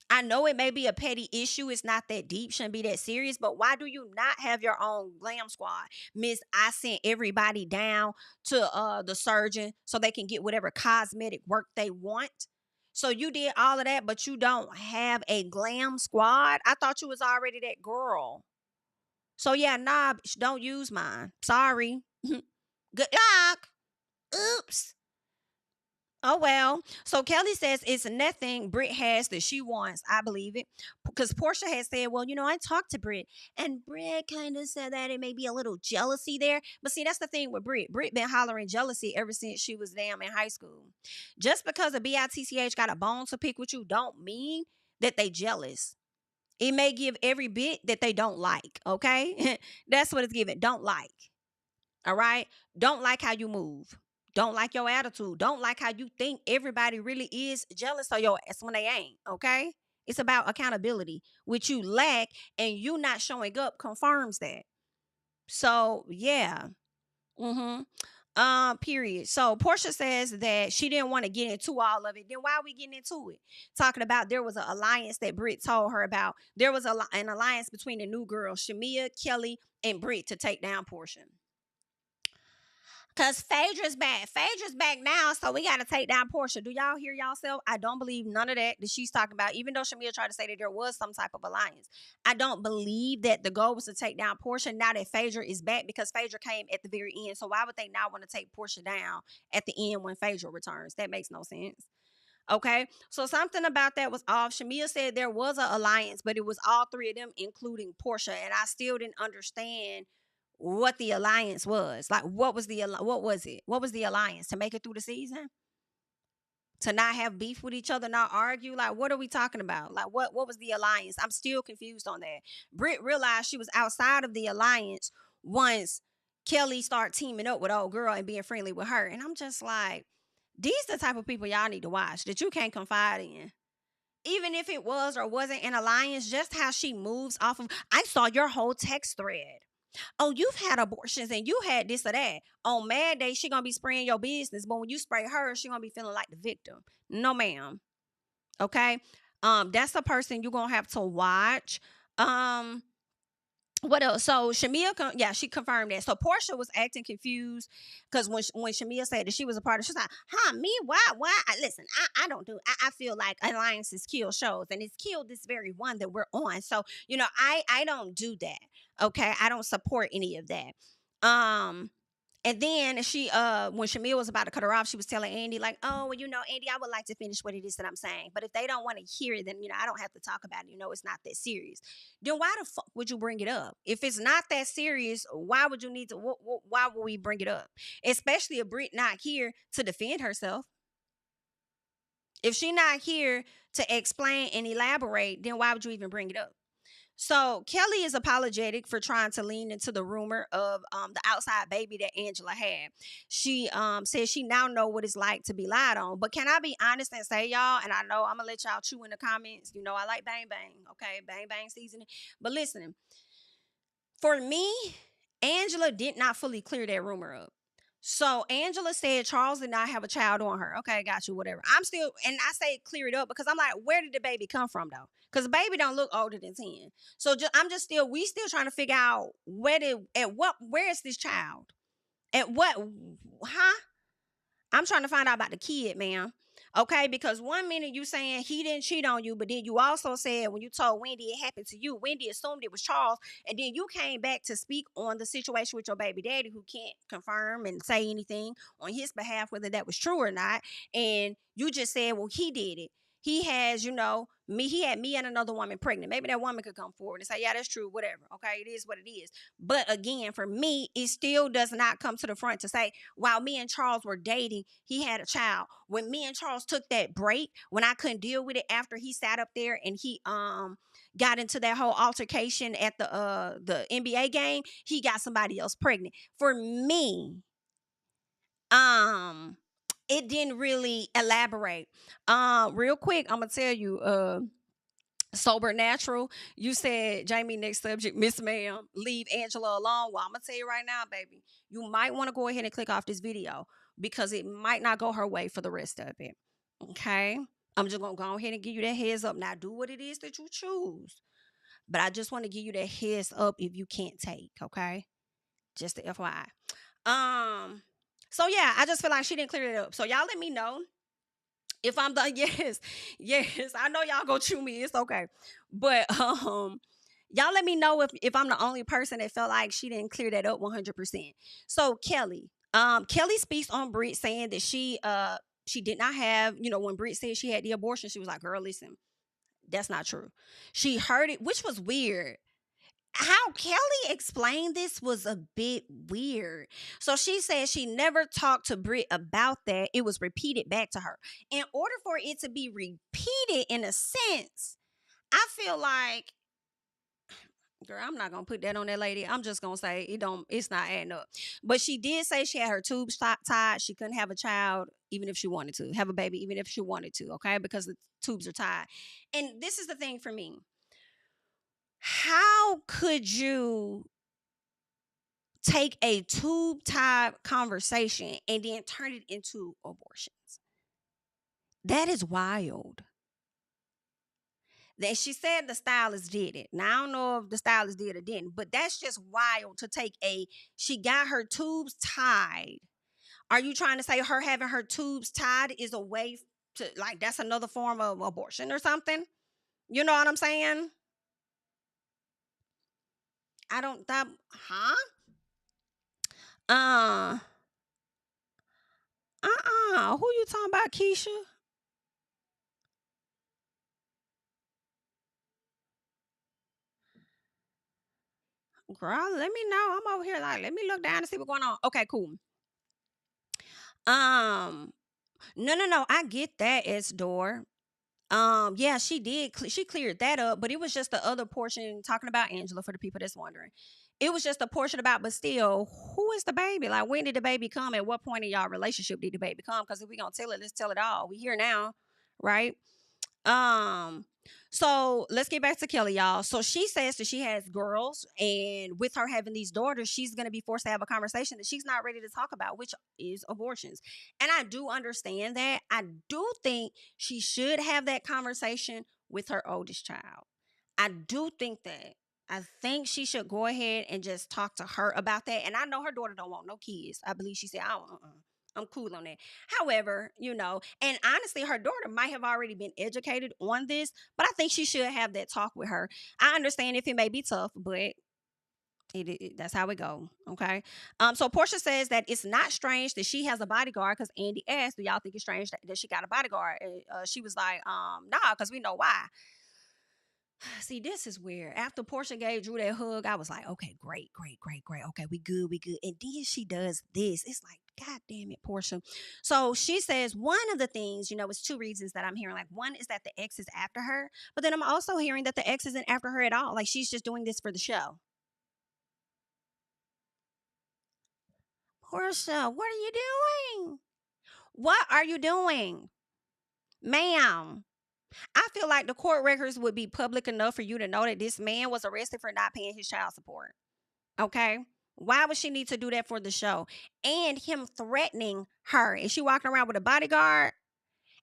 I know it may be a petty issue. It's not that deep, shouldn't be that serious, but why do you not have your own glam squad? Miss, I sent everybody down to the surgeon so they can get whatever cosmetic work they want. So you did all of that, but you don't have a glam squad? I thought you was already that girl. So yeah, nah, don't use mine. Sorry. Good luck. Oops. Oh, well. So Kelly says it's nothing Britt has that she wants. I believe it. Because Porsha has said, well, I talked to Britt. And Britt kind of said that it may be a little jealousy there. But see, that's the thing with Britt. Britt been hollering jealousy ever since she was damn in high school. Just because a BITCH got a bone to pick with you don't mean that they jealous. It may give every bit that they don't like, okay? That's what it's giving. Don't like. All right? Don't like how you move. Don't like your attitude. Don't like how you think everybody really is jealous of your ass when they ain't, okay? It's about accountability, which you lack, and you not showing up confirms that. So, yeah. Mm-hmm. Period. So Porsha says that she didn't want to get into all of it. Then why are we getting into it? Talking about there was an alliance that Britt told her about. There was an alliance between the new girls, Shamia, Kelly, and Britt to take down Porsha. Cause Phaedra's back. Phaedra's back now, so we gotta take down Porsha. Do y'all hear y'allself? I don't believe none of that she's talking about. Even though Shamia tried to say that there was some type of alliance, I don't believe that the goal was to take down Porsha. Now that Phaedra is back, because Phaedra came at the very end, so why would they not want to take Porsha down at the end when Phaedra returns? That makes no sense. Okay, so something about that was off. Shamia said there was an alliance, but it was all three of them, including Porsha, and I still didn't understand what the alliance was. Like, what was the alliance? To make it through the season? To not have beef with each other, not argue? Like, what are we talking about? Like, what was the alliance? I'm still confused on that. Britt realized she was outside of the alliance once Kelly started teaming up with old girl and being friendly with her. And I'm just like, these the type of people y'all need to watch that you can't confide in. Even if it was or wasn't an alliance, just how she moves off of. I saw your whole text thread. Oh, you've had abortions and you had this or that. On Mad Day, she gonna be spraying your business, but when you spray her, she gonna be feeling like the victim. No, ma'am. Okay. That's a person you're gonna have to watch. What else? So Shamia, she confirmed that. So Porsha was acting confused because when Shamia said that she was a part of, she's like, "Huh, me? Why? Listen, I don't do. I feel like alliances kill shows, and it's killed this very one that we're on. So I don't do that. Okay, I don't support any of that. And then she, when Shamil was about to cut her off, she was telling Andy, like, oh, well, Andy, I would like to finish what it is that I'm saying. But if they don't want to hear it, then, I don't have to talk about it. It's not that serious. Then why the fuck would you bring it up? If it's not that serious, why would you need to, why would we bring it up? Especially if Britt not here to defend herself. If she not here to explain and elaborate, then why would you even bring it up? So Kelly is apologetic for trying to lean into the rumor of the outside baby that Angela had. She says she now know what it's like to be lied on. But can I be honest and say, y'all, and I know I'm gonna let y'all chew in the comments. I like bang bang, okay, bang bang seasoning. But listen, for me, Angela did not fully clear that rumor up. So Angela said Charles did not have a child on her. Okay, got you, whatever. I'm still, and I say clear it up because I'm like, where did the baby come from though? Because the baby don't look older than 10. So we still trying to figure out where is this child? At what, huh? I'm trying to find out about the kid, ma'am. Okay, because one minute you saying he didn't cheat on you, but then you also said when you told Wendy it happened to you, Wendy assumed it was Charles, and then you came back to speak on the situation with your baby daddy, who can't confirm and say anything on his behalf whether that was true or not, and you just said, well, he did it. He has, he had me and another woman pregnant. Maybe that woman could come forward and say, yeah, that's true, whatever. Okay, it is what it is. But again, for me, it still does not come to the front to say, while me and Charles were dating, he had a child. When me and Charles took that break, when I couldn't deal with it after he sat up there and he got into that whole altercation at the NBA game, he got somebody else pregnant. For me, it didn't really elaborate. Real quick, I'm gonna tell you, Sober Natural, you said, Jami, next subject, Miss Ma'am, leave Angela alone. Well, I'm gonna tell you right now, baby, you might want to go ahead and click off this video because it might not go her way for the rest of it. Okay, I'm just gonna go ahead and give you that heads up. Now do what it is that you choose, but I just want to give you that heads up if you can't take. Okay, just the FYI. So yeah, I just feel like she didn't clear it up. So y'all let me know if I'm done. Yes. I know y'all go chew me. It's okay. But y'all let me know if I'm the only person that felt like she didn't clear that up 100%. So Kelly speaks on Britt saying that she did not have, when Britt said she had the abortion, she was like, girl, listen, that's not true. She heard it, which was weird. How Kelly explained this was a bit weird. So she said she never talked to Britt about that. It was repeated back to her. In order for it to be repeated in a sense, I feel like Girl, I'm not gonna put that on that lady. I'm just gonna say it's not adding up. But she did say she had her tubes tied. She couldn't have a child even if she wanted to. Have a baby even if she wanted to, okay? Because the tubes are tied. And this is the thing for me. How could you take a tube tied conversation and then turn it into abortions? That is wild. That she said the stylist did it. Now I don't know if the stylist did or didn't, but that's just wild to take she got her tubes tied. Are you trying to say her having her tubes tied is a way to, like, that's another form of abortion or something? You know what I'm saying? I don't that huh? Uh Who you talking about, Keisha? Girl, let me know. I'm over here like, let me look down and see what's going on. Okay, cool. Um, no. I get that, it's door. Yeah, she did. She cleared that up, but it was just the other portion talking about Angela for the people that's wondering. It was just a portion about, but still, who is the baby? Like, when did the baby come? At what point in y'all relationship did the baby come? Because if we gonna tell it, let's tell it all. We here now, right? Um, so let's get back to Kelly, y'all. So she says that she has girls, and with her having these daughters, she's gonna be forced to have a conversation that she's not ready to talk about, which is abortions. And I do understand that. I do think she should have that conversation with her oldest child. I do think that. I think she should go ahead and just talk to her about that. And I know her daughter don't want no kids. I believe she said, I don't, I'm cool on that. However, and honestly, her daughter might have already been educated on this, but I think she should have that talk with her. I understand if it may be tough, but that's how it go. Okay. So Porsha says that it's not strange that she has a bodyguard because Andy asked, "Do y'all think it's strange that she got a bodyguard?" She was like, "Nah, because we know why." See, this is weird. After Porsha gave Drew that hug, I was like, okay, great, great, great, great. Okay, we good, we good. And then she does this. It's like, God damn it, Porsha. So she says one of the things, it's two reasons that I'm hearing. Like, one is that the ex is after her, but then I'm also hearing that the ex isn't after her at all. Like, she's just doing this for the show. Porsha, what are you doing? What are you doing? Ma'am, I feel like the court records would be public enough for you to know that this man was arrested for not paying his child support. Okay. Why would she need to do that for the show? And him threatening her. And she walking around with a bodyguard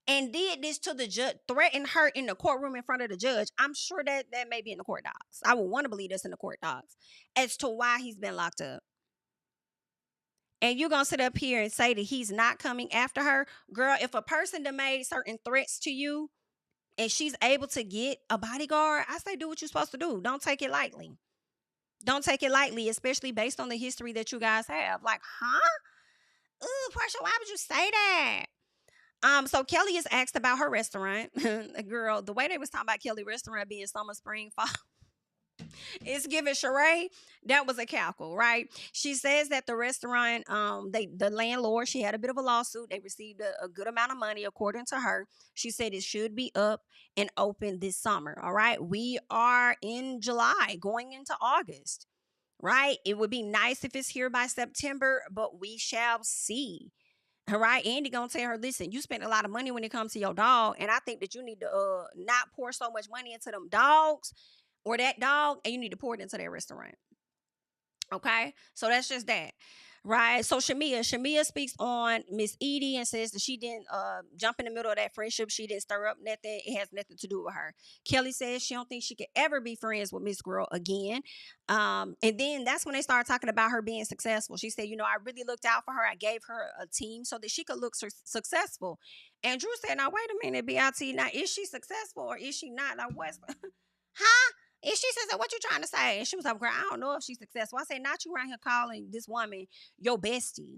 and did this to the judge, threatened her in the courtroom in front of the judge. I'm sure that may be in the court docs. I would want to believe that's in the court docs as to why he's been locked up. And you're going to sit up here and say that he's not coming after her? Girl, if a person that made certain threats to you and she's able to get a bodyguard, I say do what you're supposed to do. Don't take it lightly. Don't take it lightly, especially based on the history that you guys have. Like, huh? Ooh, Porsha, why would you say that? So Kelly is asked about her restaurant. Girl, the way they was talking about Kelly restaurant being summer, spring, fall, it's giving charade. That was a cackle, right? She says that the restaurant, the landlord, she had a bit of a lawsuit. They received a good amount of money, according to her. She said it should be up and open this summer. All right. We are in July, going into August, right? It would be nice if it's here by September, but we shall see. All right, Andy gonna tell her, listen, you spent a lot of money when it comes to your dog, and I think that you need to not pour so much money into them dogs or that dog, and you need to pour it into that restaurant. Okay, so that's just that. Right. So Shamia speaks on Miss Edie and says that she didn't jump in the middle of that friendship. She didn't stir up nothing. It has nothing to do with her. Kelly says she don't think she could ever be friends with Miss Girl again. And then that's when they started talking about her being successful. She said, I really looked out for her. I gave her a team so that she could look successful. And Drew said, now wait a minute, BIT. Now is she successful or is she not? Now what's huh? And she says, what you trying to say? And she was like, girl, I don't know if she's successful. I said, not you around here calling this woman your bestie.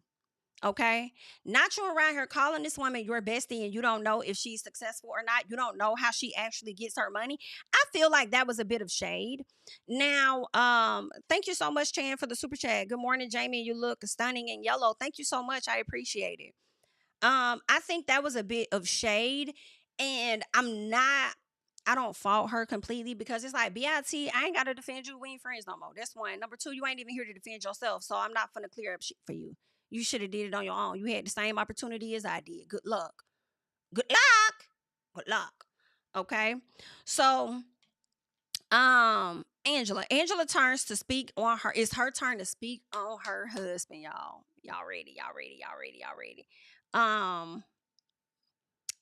Okay. Not you around here calling this woman your bestie and you don't know if she's successful or not. You don't know how she actually gets her money. I feel like that was a bit of shade. Now, thank you so much, Chan, for the super chat. Good morning, Jamie. You look stunning in yellow. Thank you so much. I appreciate it. I think that was a bit of shade, and I don't fault her completely because it's like, BIT, I ain't got to defend you. We ain't friends no more. That's one. Number two, you ain't even here to defend yourself. So I'm not finna clear up shit for you. You should have did it on your own. You had the same opportunity as I did. Good luck. Good luck. Good luck. Okay. So, Angela turns to speak on her. It's her turn to speak on her husband, y'all. Y'all ready. Um,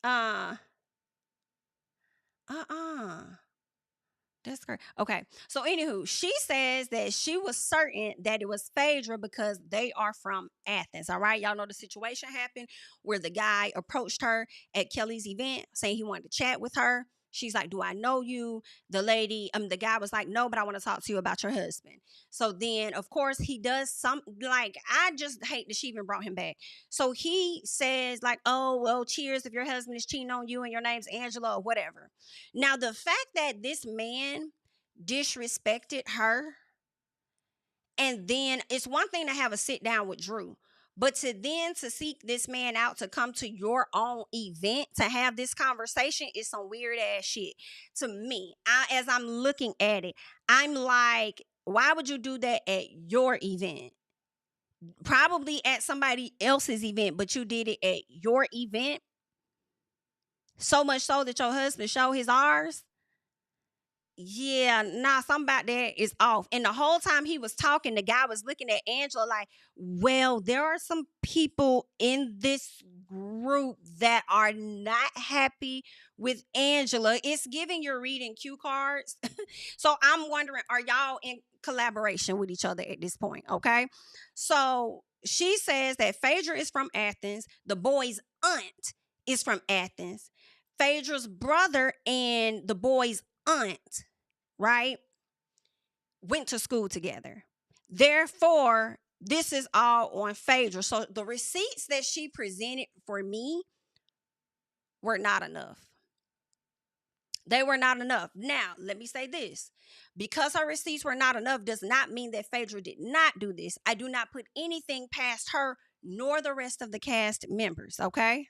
uh, uh-uh. That's great. Okay. So, anywho, she says that she was certain that it was Phaedra because they are from Athens. All right. Y'all know the situation happened where the guy approached her at Kelly's event saying he wanted to chat with her. She's like, do I know you? The guy was like, no, but I want to talk to you about your husband. So then, of course, he does I just hate that she even brought him back. So he says like, oh, well, cheers if your husband is cheating on you and your name's Angela or whatever. Now, the fact that this man disrespected her, and then it's one thing to have a sit down with Drew, but to seek this man out to come to your own event to have this conversation is some weird ass shit to me. As I'm looking at it, I'm like, why would you do that at your event? Probably at somebody else's event, but you did it at your event. So much so that your husband showed his R's. Yeah, nah, something about that is off. And the whole time he was talking, the guy was looking at Angela like, well, there are some people in this group that are not happy with Angela. It's giving your reading cue cards. So I'm wondering, are y'all in collaboration with each other at this point? Okay. So she says that Phaedra is from Athens. The boy's aunt is from Athens. Phaedra's brother and the boy's aunt, right, went to school together. Therefore, this is all on Phaedra. So the receipts that she presented for me were not enough. They were not enough. Now, let me say this. Because her receipts were not enough does not mean that Phaedra did not do this. I do not put anything past her nor the rest of the cast members, okay?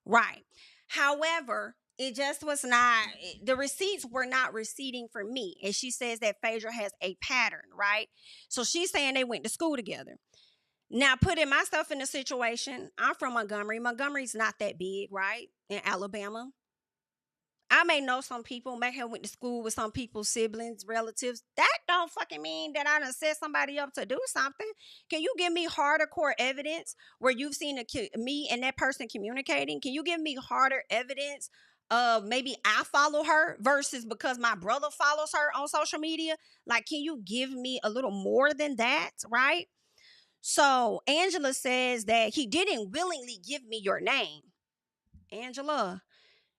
Right. However, it just was not, the receipts were not receipting for me. And she says that Phaedra has a pattern, right? So she's saying they went to school together. Now, putting myself in the situation, I'm from Montgomery. Montgomery's not that big, right? In Alabama. I may know some people, may have went to school with some people's siblings, relatives. That don't fucking mean that I done set somebody up to do something. Can you give me harder core evidence where you've seen me and that person communicating? Can you give me harder evidence of maybe I follow her versus because my brother follows her on social media? Like, can you give me a little more than that, right? So Angela says that he didn't willingly give me your name. Angela,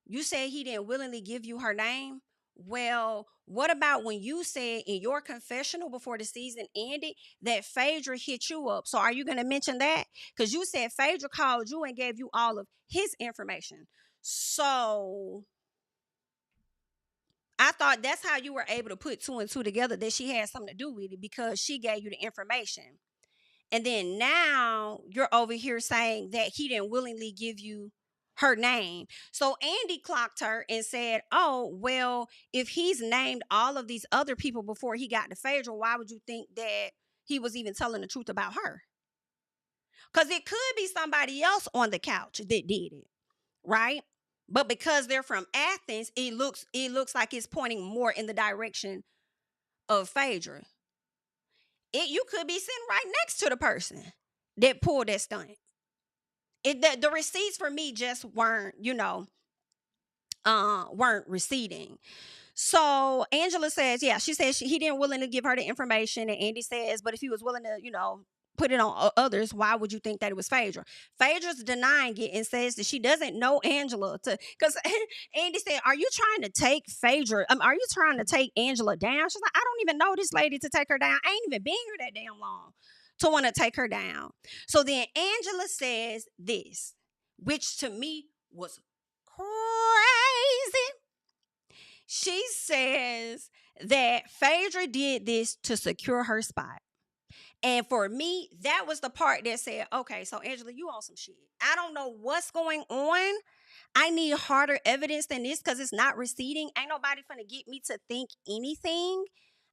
you said he didn't willingly give you her name. Well, what about when you said in your confessional before the season ended that Phaedra hit you up? So are you going to mention that? Because you said Phaedra called you and gave you all of his information. So I thought that's how you were able to put two and two together, that she had something to do with it because she gave you the information. And then now you're over here saying that he didn't willingly give you her name. So Andy clocked her and said, oh, well, if he's named all of these other people before he got to Phaedra, why would you think that he was even telling the truth about her? Because it could be somebody else on the couch that did it, right? But because they're from Athens, it looks like it's pointing more in the direction of Phaedra. You could be sitting right next to the person that pulled that stunt. The receipts for me just weren't, weren't receding. So Angela says, yeah, she says he didn't willing to give her the information. And Andy says, but if he was willing to, put it on others, why would you think that it was Phaedra? Phaedra's denying it and says that she doesn't know Angela because Andy said, are you trying to take Phaedra? Are you trying to take Angela down? She's like, I don't even know this lady to take her down. I ain't even been here that damn long to want to take her down. So then Angela says this, which to me was crazy. She says that Phaedra did this to secure her spot. And for me, that was the part that said, okay, so Angela, you on some shit. I don't know what's going on. I need harder evidence than this because it's not receding. Ain't nobody finna get me to think anything.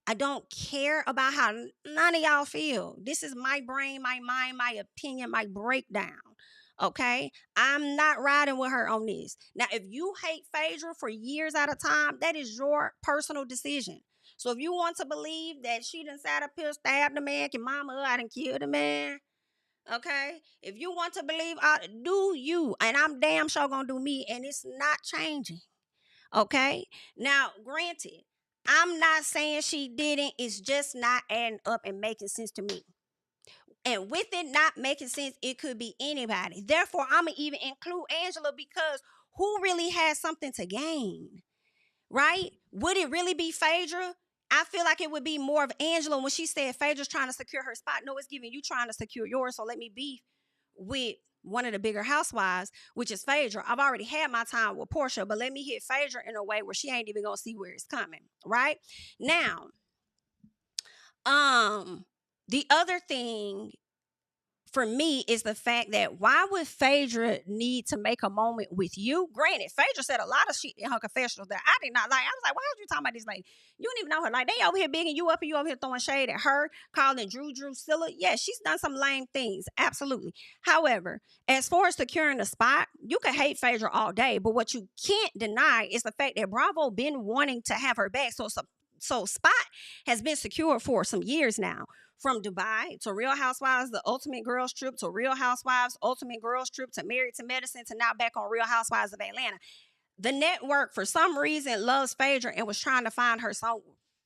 I don't care about how none of y'all feel. This is my brain, my mind, my opinion, my breakdown. Okay? I'm not riding with her on this. Now, if you hate Phaedra for years at a time, that is your personal decision. So if you want to believe that she done sat up here, stabbed the man, can mama, I done killed the man. Okay? If you want to believe, do you. And I'm damn sure gonna do me. And it's not changing. Okay? Now, granted, I'm not saying she didn't. It's just not adding up and making sense to me. And with it not making sense, it could be anybody. Therefore, I'm going to even include Angela because who really has something to gain? Right? Would it really be Phaedra? I feel like it would be more of Angela when she said Phaedra's trying to secure her spot. No, it's giving you trying to secure yours. So let me beef with one of the bigger housewives, which is Phaedra. I've already had my time with Porsha, but let me hit Phaedra in a way where she ain't even gonna see where it's coming. Right? Now, the other thing for me is the fact that why would Phaedra need to make a moment with you? Granted, Phaedra said a lot of shit in her confessionals that I did not like. I was like, why are you talking about this lady? You don't even know her. Like, they over here bigging you up and you over here throwing shade at her, calling Drew Silla. Yeah, she's done some lame things. Absolutely. However, as far as securing the spot, you can hate Phaedra all day, but what you can't deny is the fact that Bravo been wanting to have her back. So Spot has been secured for some years now. From Dubai to Real Housewives, the Ultimate Girls Trip to Real Housewives, Ultimate Girls Trip to Married to Medicine to now back on Real Housewives of Atlanta. The network, for some reason, loves Phaedra and was trying to find her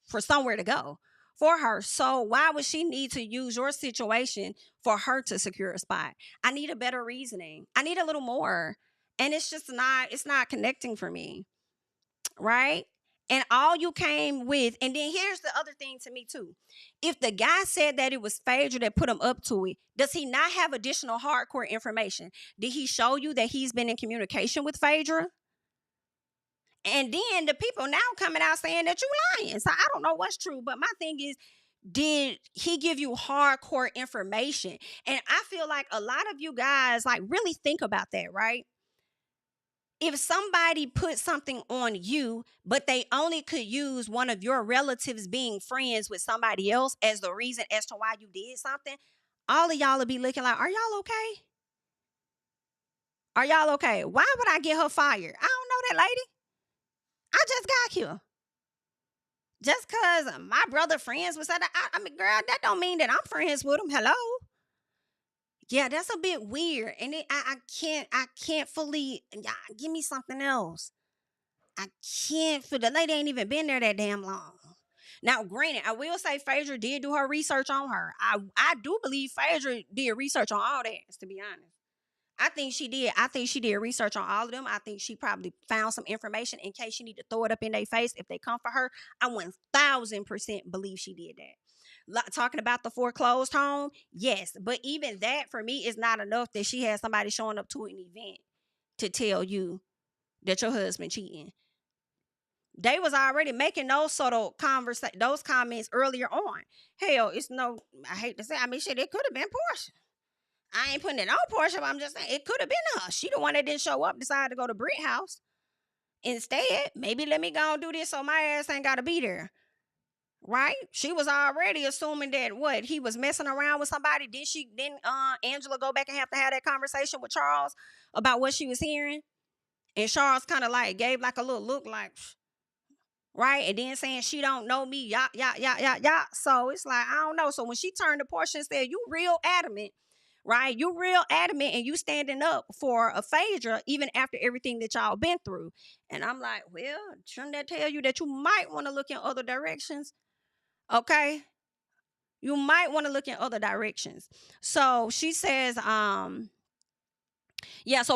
for somewhere to go for her. So why would she need to use your situation for her to secure a spot? I need a better reasoning. I need a little more. And it's not connecting for me. Right? And all you came with, and then here's the other thing to me too. If the guy said that it was Phaedra that put him up to it, does he not have additional hardcore information? Did he show you that he's been in communication with Phaedra? And then the people now coming out saying that you lying. So I don't know what's true, but my thing is, did he give you hardcore information? And I feel like a lot of you guys like really think about that, right? If somebody put something on you, but they only could use one of your relatives being friends with somebody else as the reason as to why you did something, all of y'all will be looking like, are y'all okay? Are y'all okay? Why would I get her fired? I don't know that lady. I just got here. Just because my brother friends with that, I mean, girl, that don't mean that I'm friends with him. Hello? Yeah, that's a bit weird. And I can't fully, give me something else. I can't, for the lady ain't even been there that damn long. Now, granted, I will say Phaedra did do her research on her. I do believe Phaedra did research on all that, to be honest. I think she did. I think she did research on all of them. I think she probably found some information in case she need to throw it up in their face if they come for her. I 1000% believe she did that. Talking about the foreclosed home, yes. But even that, for me, is not enough that she had somebody showing up to an event to tell you that your husband cheating. They was already making those sort of those comments earlier on. Hell, I hate to say, I mean, shit, it could have been Porsha. I ain't putting it on Porsha, but I'm just saying it could have been her. She the one that didn't show up, decided to go to Britt house. Instead, maybe let me go and do this so my ass ain't got to be there. Right? She was already assuming that he was messing around with somebody. Didn't Angela go back and have to have that conversation with Charles about what she was hearing? And Charles kind of like gave like a little look like, right? And then saying she don't know me, yeah. So it's like, I don't know. So when she turned to Porsha and said, you real adamant, right? You real adamant and you standing up for a Phaedra even after everything that y'all been through. And I'm like, well, shouldn't that tell you that you might want to look in other directions? Okay? You might want to look in other directions. So she says, so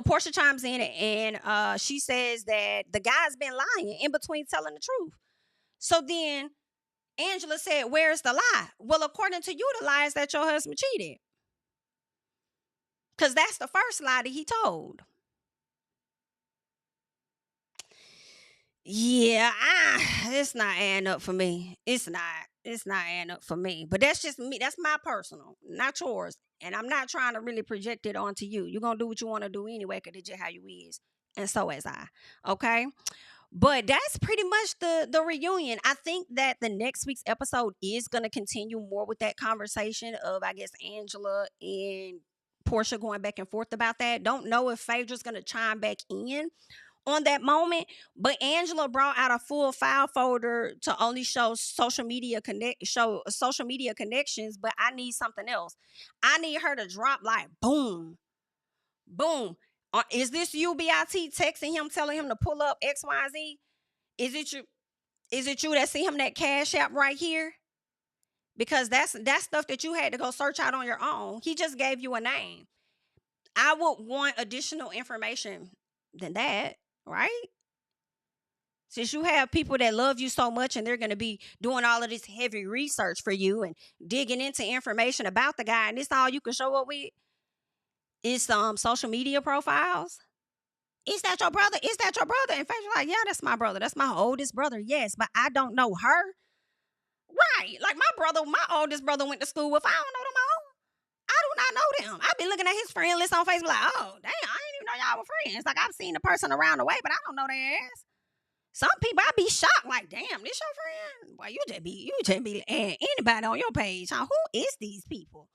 Porsha chimes in and she says that the guy's been lying in between telling the truth. So then Angela said, where's the lie? Well, according to you, the lie is that your husband cheated. Because that's the first lie that he told. Yeah, it's not adding up for me. It's not adding up for me. But that's just me. That's my personal, not yours. And I'm not trying to really project it onto you. You're going to do what you want to do anyway because it's just how you is. and so was I. Okay. But that's pretty much the reunion. I think that the next week's episode is going to continue more with that conversation of, I guess, Angela and Porsha going back and forth about that. Don't know if Phaedra's going to chime back in on that moment, but Angela brought out a full file folder to only show social media connections, but I need something else. I need her to drop like boom, boom. Is this you, BIT, texting him, telling him to pull up X, Y, Z? Is it you? Is it you that see him that Cash App right here? Because that's stuff that you had to go search out on your own. He just gave you a name. I would want additional information than that, right? Since you have people that love you so much and they're going to be doing all of this heavy research for you and digging into information about the guy, and this all you can show up with is some social media profiles. Is that your brother? Is that your brother? And Faith was like, yeah, that's my brother. That's my oldest brother. Yes, but I don't know her. Right. Like my oldest brother went to school with. I don't know them all. I do not know them. I be looking at his friend list on Facebook like, oh, damn, I didn't even know y'all were friends. Like, I've seen the person around the way, but I don't know their ass. Some people, I be shocked, like, damn, this your friend? Boy, you just be adding anybody on your page. Huh? Who is these people?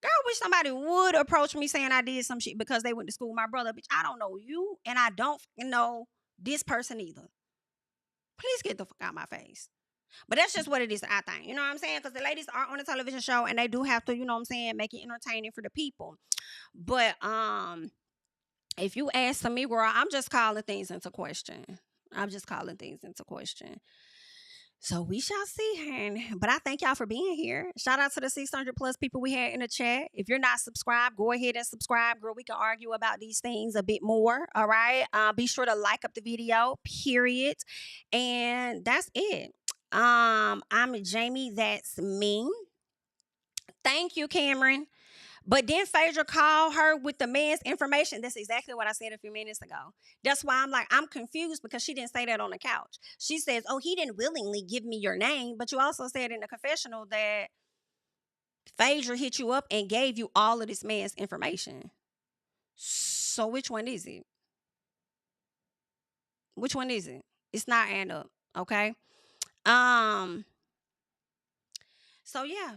Girl, I wish somebody would approach me saying I did some shit because they went to school with my brother. Bitch, I don't know you, and I don't know this person either. Please get the fuck out of my face. But that's just what it is, I think. You know what I'm saying? Because the ladies are on a television show, and they do have to, you know what I'm saying, make it entertaining for the people. But if you ask me, girl, I'm just calling things into question. So we shall see. But I thank y'all for being here. Shout out to the 600 plus people we had in the chat. If you're not subscribed, go ahead and subscribe, girl. We can argue about these things a bit more. All right. Be sure to like up the video, period. And that's it. I'm JamiThatsMe. Thank you, Cameron. But then Phaedra called her with the man's information. That's exactly what I said a few minutes ago. That's why I'm confused because she didn't say that on the couch. She says, oh, he didn't willingly give me your name. But you also said in the confessional that Phaedra hit you up and gave you all of this man's information. So which one is it? Which one is it? It's not adding up, okay? So yeah.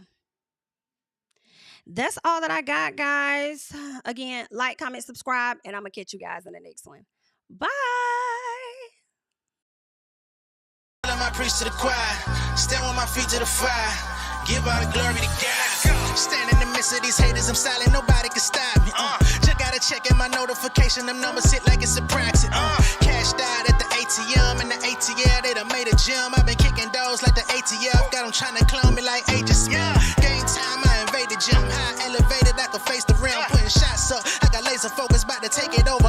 That's all that I got, guys. Again, like, comment, subscribe, and I'm going to catch you guys in the next one. Bye. I preach to the choir, stand with my feet to the fire, give all the glory to God. Stand in the midst of these haters, I'm silent, nobody can stop me. Just gotta check in my notification, them numbers hit like it's a praxis. Cashed out at the ATM, and the ATL, they done made a gym. I've been kicking doors like the ATF, got them trying to clone me like Agent Smith. Game time, I invaded gym, high elevated, I could face the rim, putting shots up. I got laser focus, about to take it over.